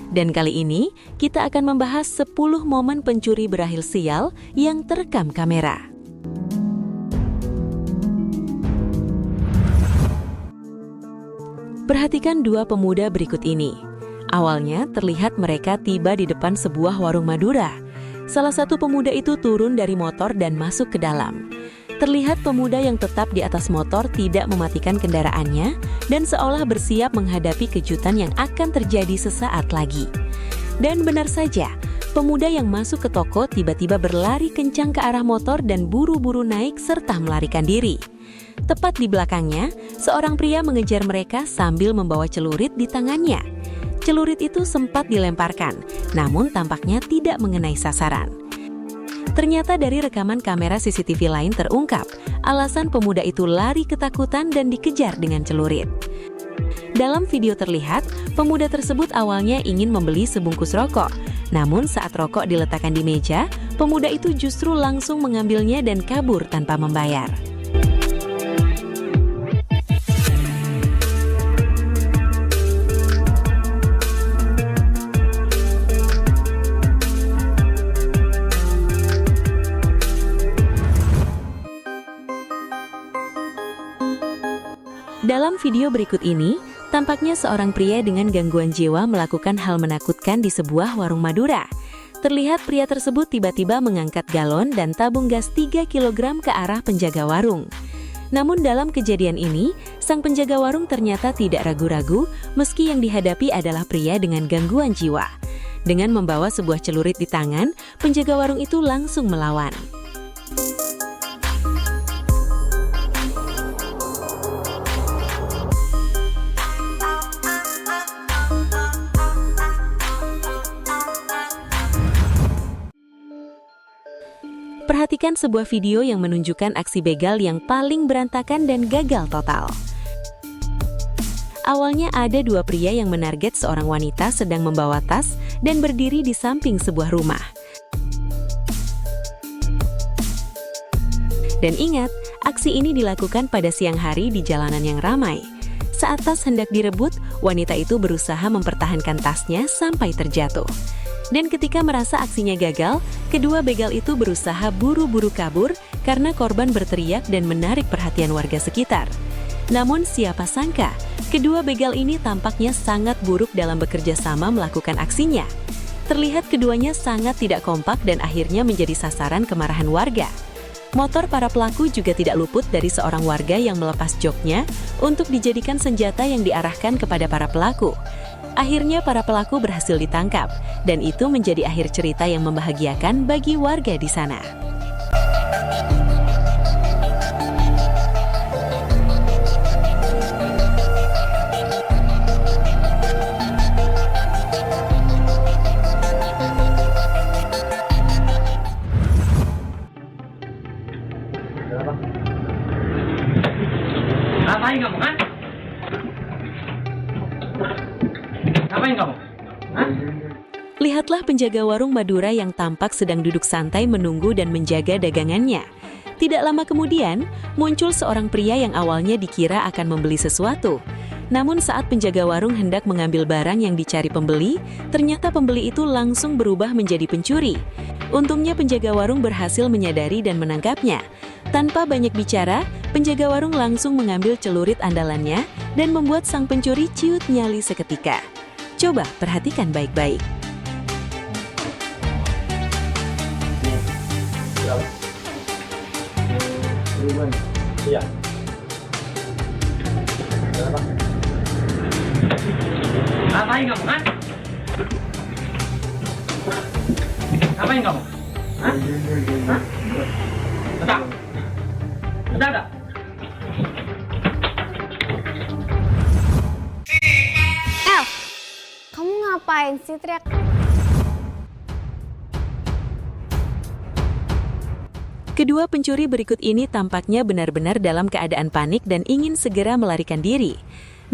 Dan kali ini, kita akan membahas 10 momen pencuri berakhir sial yang terekam kamera. Perhatikan dua pemuda berikut ini. Awalnya terlihat mereka tiba di depan sebuah warung Madura. Salah satu pemuda itu turun dari motor dan masuk ke dalam. Terlihat pemuda yang tetap di atas motor tidak mematikan kendaraannya dan seolah bersiap menghadapi kejutan yang akan terjadi sesaat lagi. Dan benar saja, pemuda yang masuk ke toko tiba-tiba berlari kencang ke arah motor dan buru-buru naik serta melarikan diri. Tepat di belakangnya, seorang pria mengejar mereka sambil membawa celurit di tangannya. Celurit itu sempat dilemparkan, namun tampaknya tidak mengenai sasaran. Ternyata dari rekaman kamera CCTV lain terungkap, alasan pemuda itu lari ketakutan dan dikejar dengan celurit. Dalam video terlihat, pemuda tersebut awalnya ingin membeli sebungkus rokok. Namun saat rokok diletakkan di meja, pemuda itu justru langsung mengambilnya dan kabur tanpa membayar. Dalam video berikut ini, tampaknya seorang pria dengan gangguan jiwa melakukan hal menakutkan di sebuah warung Madura. Terlihat pria tersebut tiba-tiba mengangkat galon dan tabung gas 3 kg ke arah penjaga warung. Namun dalam kejadian ini, sang penjaga warung ternyata tidak ragu-ragu meski yang dihadapi adalah pria dengan gangguan jiwa. Dengan membawa sebuah celurit di tangan, penjaga warung itu langsung melawan. Perhatikan sebuah video yang menunjukkan aksi begal yang paling berantakan dan gagal total. Awalnya ada dua pria yang menarget seorang wanita sedang membawa tas dan berdiri di samping sebuah rumah. Dan ingat, aksi ini dilakukan pada siang hari di jalanan yang ramai. Saat tas hendak direbut, wanita itu berusaha mempertahankan tasnya sampai terjatuh. Dan ketika merasa aksinya gagal, kedua begal itu berusaha buru-buru kabur karena korban berteriak dan menarik perhatian warga sekitar. Namun siapa sangka, kedua begal ini tampaknya sangat buruk dalam bekerja sama melakukan aksinya. Terlihat keduanya sangat tidak kompak dan akhirnya menjadi sasaran kemarahan warga. Motor para pelaku juga tidak luput dari seorang warga yang melepas joknya untuk dijadikan senjata yang diarahkan kepada para pelaku. Akhirnya para pelaku berhasil ditangkap, dan itu menjadi akhir cerita yang membahagiakan bagi warga di sana. Ngapain kamu, kan? Ngapain kamu? Hah? Lihatlah penjaga warung Madura yang tampak sedang duduk santai menunggu dan menjaga dagangannya. Tidak lama kemudian, muncul seorang pria yang awalnya dikira akan membeli sesuatu. Namun saat penjaga warung hendak mengambil barang yang dicari pembeli, ternyata pembeli itu langsung berubah menjadi pencuri. Untungnya penjaga warung berhasil menyadari dan menangkapnya. Tanpa banyak bicara, penjaga warung langsung mengambil celurit andalannya dan membuat sang pencuri ciut nyali seketika. Coba perhatikan baik-baik. Iya. Ngapain kamu, kan? Ngapain kamu? Hah? Hah? Tetap. Tetap. El, kamu ngapain sih teriak? Kedua pencuri berikut ini tampaknya benar-benar dalam keadaan panik dan ingin segera melarikan diri.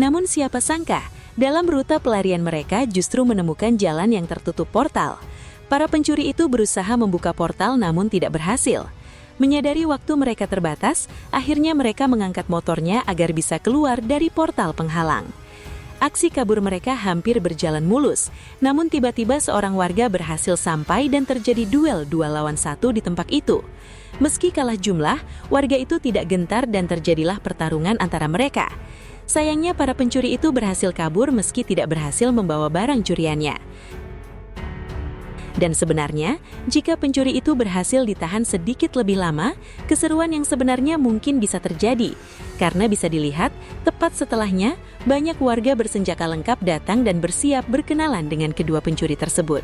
Namun siapa sangka, dalam rute pelarian mereka justru menemukan jalan yang tertutup portal. Para pencuri itu berusaha membuka portal namun tidak berhasil. Menyadari waktu mereka terbatas, akhirnya mereka mengangkat motornya agar bisa keluar dari portal penghalang. Aksi kabur mereka hampir berjalan mulus, namun tiba-tiba seorang warga berhasil sampai dan terjadi duel 2-1 di tempat itu. Meski kalah jumlah, warga itu tidak gentar dan terjadilah pertarungan antara mereka. Sayangnya para pencuri itu berhasil kabur meski tidak berhasil membawa barang curiannya. Dan sebenarnya, jika pencuri itu berhasil ditahan sedikit lebih lama, keseruan yang sebenarnya mungkin bisa terjadi. Karena bisa dilihat, tepat setelahnya, banyak warga bersenjata lengkap datang dan bersiap berkenalan dengan kedua pencuri tersebut.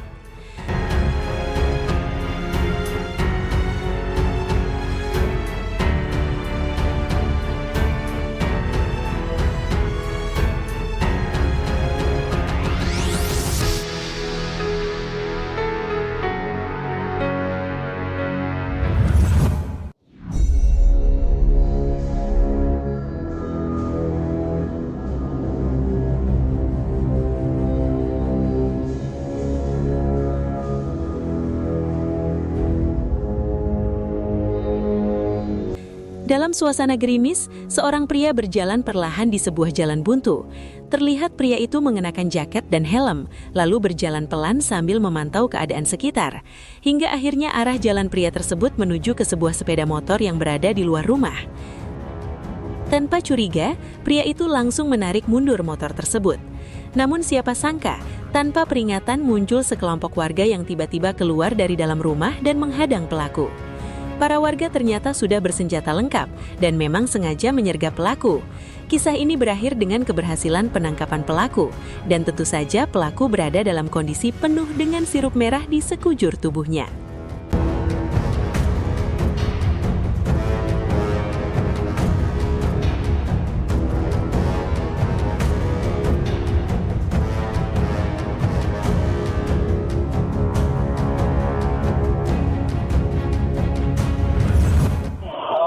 Dalam suasana gerimis, seorang pria berjalan perlahan di sebuah jalan buntu. Terlihat pria itu mengenakan jaket dan helm, lalu berjalan pelan sambil memantau keadaan sekitar. Hingga akhirnya arah jalan pria tersebut menuju ke sebuah sepeda motor yang berada di luar rumah. Tanpa curiga, pria itu langsung menarik mundur motor tersebut. Namun siapa sangka, tanpa peringatan muncul sekelompok warga yang tiba-tiba keluar dari dalam rumah dan menghadang pelaku. Para warga ternyata sudah bersenjata lengkap dan memang sengaja menyergap pelaku. Kisah ini berakhir dengan keberhasilan penangkapan pelaku, dan tentu saja pelaku berada dalam kondisi penuh dengan sirup merah di sekujur tubuhnya.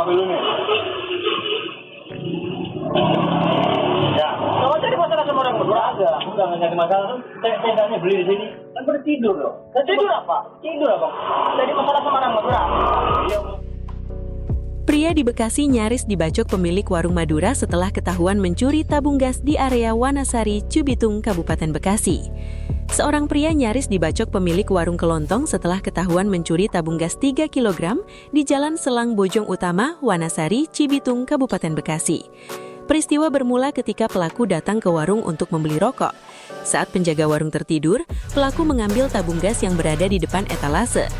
Dulu nih. Ya, kalau jadi masalah sama orang berdua ada. Enggak nyari masalah tuh. Tendanya beli di sini. Kan bertidur loh. Tidur apa? Tidur apa? Jadi masalah sama orang berdua. Pria di Bekasi nyaris dibacok pemilik warung Madura setelah ketahuan mencuri tabung gas di area Wanasari, Cibitung, Kabupaten Bekasi. Seorang pria nyaris dibacok pemilik warung kelontong setelah ketahuan mencuri tabung gas 3 kg di Jalan Selang Bojong Utama, Wanasari, Cibitung, Kabupaten Bekasi. Peristiwa bermula ketika pelaku datang ke warung untuk membeli rokok. Saat penjaga warung tertidur, pelaku mengambil tabung gas yang berada di depan etalase.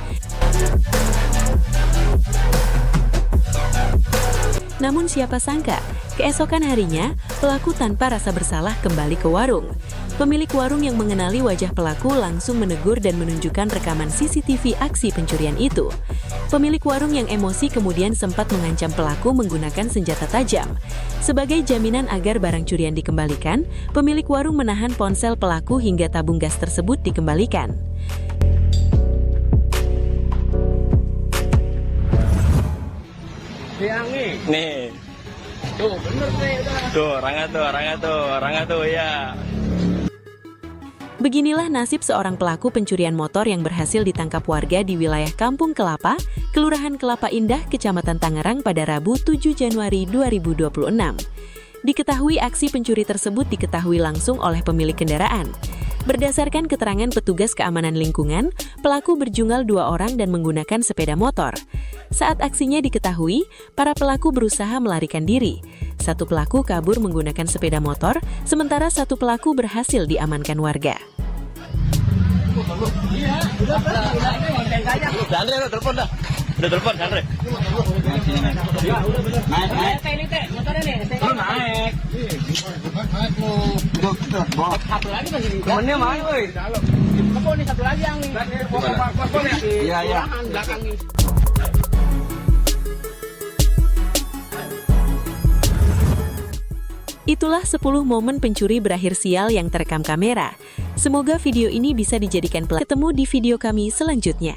Namun siapa sangka, keesokan harinya, pelaku tanpa rasa bersalah kembali ke warung. Pemilik warung yang mengenali wajah pelaku langsung menegur dan menunjukkan rekaman CCTV aksi pencurian itu. Pemilik warung yang emosi kemudian sempat mengancam pelaku menggunakan senjata tajam. Sebagai jaminan agar barang curian dikembalikan, pemilik warung menahan ponsel pelaku hingga tabung gas tersebut dikembalikan. Nih. Tuh, bener nih. Tuh, rangga tuh, ya. Beginilah nasib seorang pelaku pencurian motor yang berhasil ditangkap warga di wilayah Kampung Kelapa, Kelurahan Kelapa Indah, Kecamatan Tangerang pada Rabu 7 Januari 2026. Diketahui aksi pencuri tersebut diketahui langsung oleh pemilik kendaraan. Berdasarkan keterangan petugas keamanan lingkungan, pelaku berjumlah 2 orang dan menggunakan sepeda motor. Saat aksinya diketahui, para pelaku berusaha melarikan diri. Satu pelaku kabur menggunakan sepeda motor, sementara satu pelaku berhasil diamankan warga. Andre udah telepon dah. Udah telepon, Andre. Ya, udah bener. Naik. Ini teh, motornya nih. Naik. Satu lagi masih di temennya main, woi. Apa nih satu lagi yang nih? Iya. Belakang nih. Itulah 10 momen pencuri berakhir sial yang terekam kamera. Semoga video ini bisa dijadikan pelajaran. Ketemu di video kami selanjutnya.